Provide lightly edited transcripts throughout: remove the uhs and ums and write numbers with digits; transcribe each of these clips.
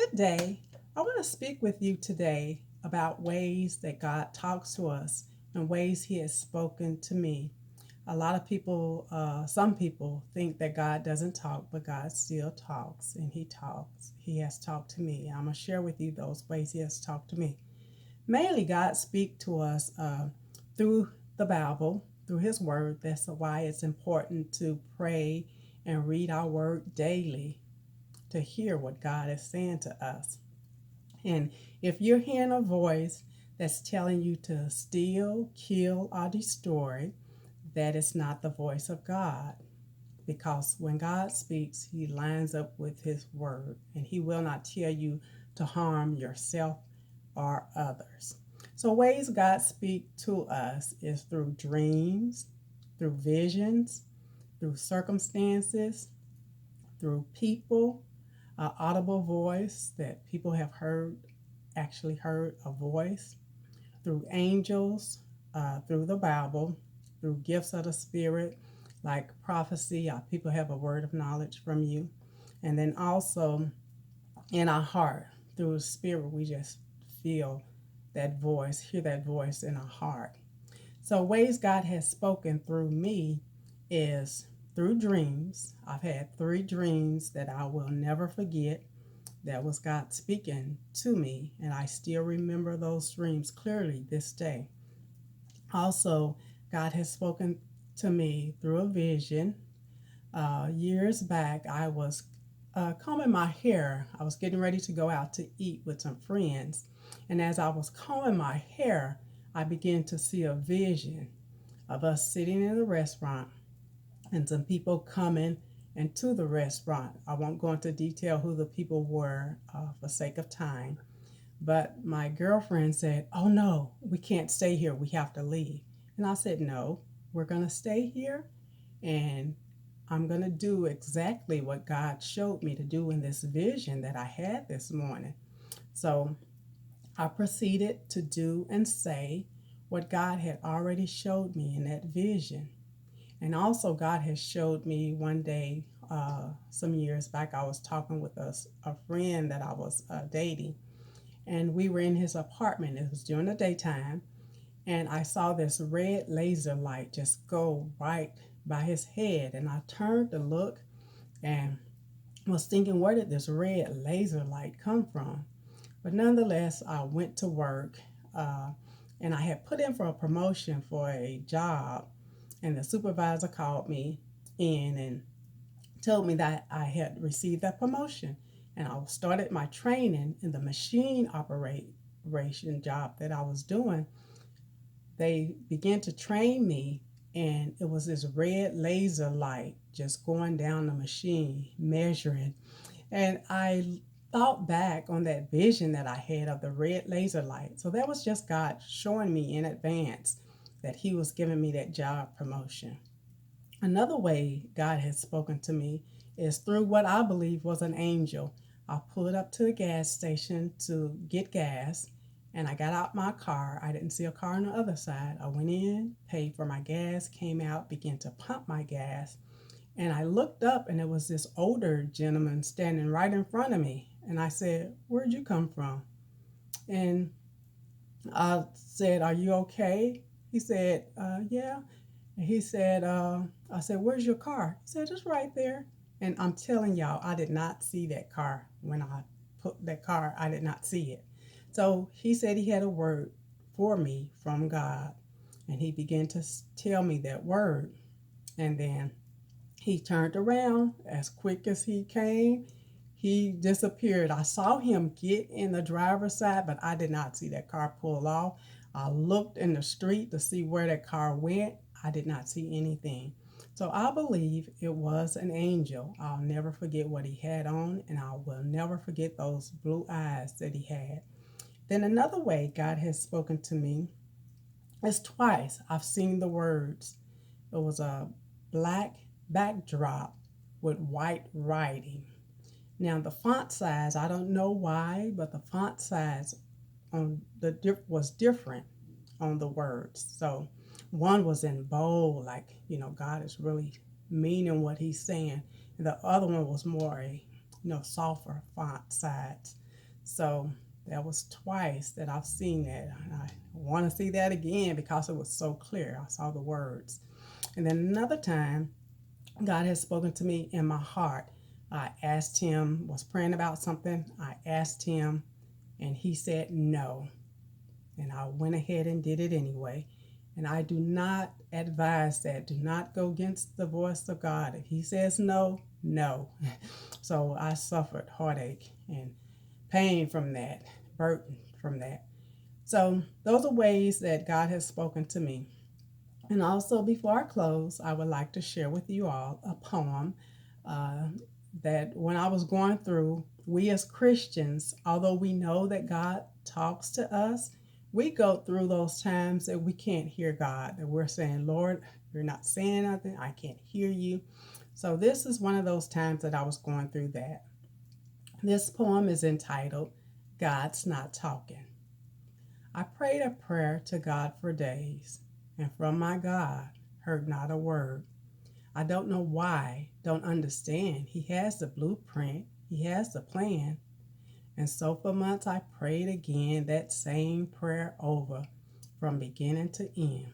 Good day. I want to speak with you today about ways that God talks to us and ways He has spoken to me. A lot of people, some people think that God doesn't talk, but God still talks and He talks. He has talked to me. I'm going to share with you those ways He has talked to me. Mainly, God speaks to us through the Bible, through His Word. That's why it's important to pray and read our Word daily to hear what God is saying to us. And if you're hearing a voice that's telling you to steal, kill, or destroy, that is not the voice of God. Because when God speaks, He lines up with His word, and He will not tell you to harm yourself or others. So, ways God speaks to us is through dreams, through visions, through circumstances, through people, audible voice that people have heard, actually heard a voice, through angels, through the Bible, through gifts of the Spirit, like prophecy, people have a word of knowledge from you. And then also in our heart, through the Spirit, we just feel that voice, hear that voice in our heart. So, ways God has spoken through me is through dreams. I've had three dreams that I will never forget. That was God speaking to me, and I still remember those dreams clearly this day. Also, God has spoken to me through a vision. Years back, I was combing my hair. I was getting ready to go out to eat with some friends. And as I was combing my hair, I began to see a vision of us sitting in a restaurant and some people coming into the restaurant. I won't go into detail who the people were for sake of time. But my girlfriend said, "Oh no, we can't stay here. We have to leave." And I said, "No, we're going to stay here and I'm going to do exactly what God showed me to do in this vision that I had this morning." So I proceeded to do and say what God had already showed me in that vision. And also, God has showed me one day, some years back, I was talking with a friend that I was dating, and we were in his apartment. It was during the daytime, and I saw this red laser light just go right by his head. And I turned to look and was thinking, where did this red laser light come from? But nonetheless, I went to work uh, and I had put in for a promotion for a job. And the supervisor called me in and told me that I had received that promotion. And I started my training in the machine operation job that I was doing. They began to train me, and it was this red laser light just going down the machine, measuring. And I thought back on that vision that I had of the red laser light. So that was just God showing me in advance that He was giving me that job promotion. Another way God has spoken to me is through what I believe was an angel. I pulled up to the gas station to get gas, and I got out my car. I didn't see a car on the other side. I went in, paid for my gas, came out, began to pump my gas, and I looked up, and there was this older gentleman standing right in front of me. And I said, "Where'd you come from?" And I said, "Are you okay?" He said, "Yeah." And he said, I said, "Where's your car?" He said, "It's right there." And I'm telling y'all, I did not see that car when I put that car, I did not see it. So he said he had a word for me from God. And he began to tell me that word. And then he turned around as quick as he came. He disappeared. I saw him get in the driver's side, but I did not see that car pull off. I looked in the street to see where that car went. I did not see anything. So I believe it was an angel. I'll never forget what he had on, and I will never forget those blue eyes that he had. Then another way God has spoken to me is twice. I've seen the words. It was a black backdrop with white writing. Now the font size, I don't know why, but the font size on was different on the words. So one was in bold, like God is really meaning what He's saying, and the other one was more a softer font size. So that was twice that I've seen that. I want to see that again because it was so clear. I saw the words. And then another time, God has spoken to me in my heart. I asked him, was praying about something. I asked him, and he said no. And I went ahead and did it anyway. And I do not advise that. Do not go against the voice of God. If he says no, no. So I suffered heartache and pain from that, burden from that. So those are ways that God has spoken to me. And also, before I close, I would like to share with you all a poem uh, that when I was going through, we as Christians, although we know that God talks to us, we go through those times that we can't hear God, that we're saying, Lord, you're not saying nothing, I can't hear you. So, this is one of those times that I was going through that. This poem is entitled, God's Not Talking. I prayed a prayer to God for days, and from my God heard not a word. I don't know why, don't understand. He has the blueprint, He has the plan. And so for months I prayed again that same prayer over from beginning to end.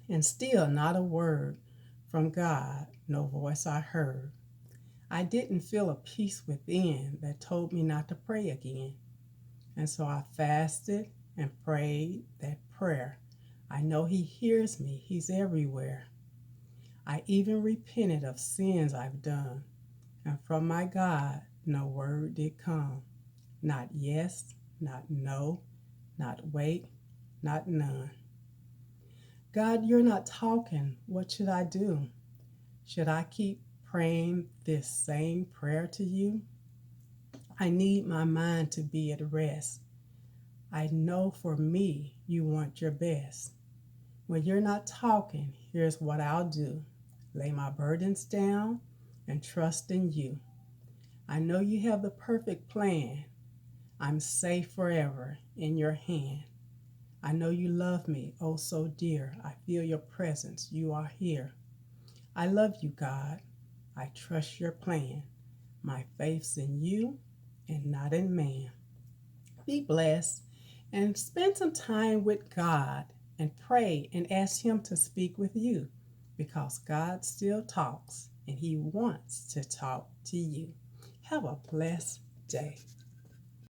And still not a word from God, no voice I heard. I didn't feel a peace within that told me not to pray again. And so I fasted and prayed that prayer. I know He hears me, He's everywhere. I even repented of sins I've done, and from my God no word did come. Not yes, not no, not wait, not none. God, you're not talking. What should I do? Should I keep praying this same prayer to you? I need my mind to be at rest. I know for me you want your best. When you're not talking, here's what I'll do. Lay my burdens down and trust in you. I know you have the perfect plan. I'm safe forever in your hand. I know you love me, oh so dear. I feel your presence, you are here. I love you, God. I trust your plan. My faith's in you and not in man. Be blessed and spend some time with God and pray and ask Him to speak with you because God still talks and He wants to talk to you. Have a blessed day.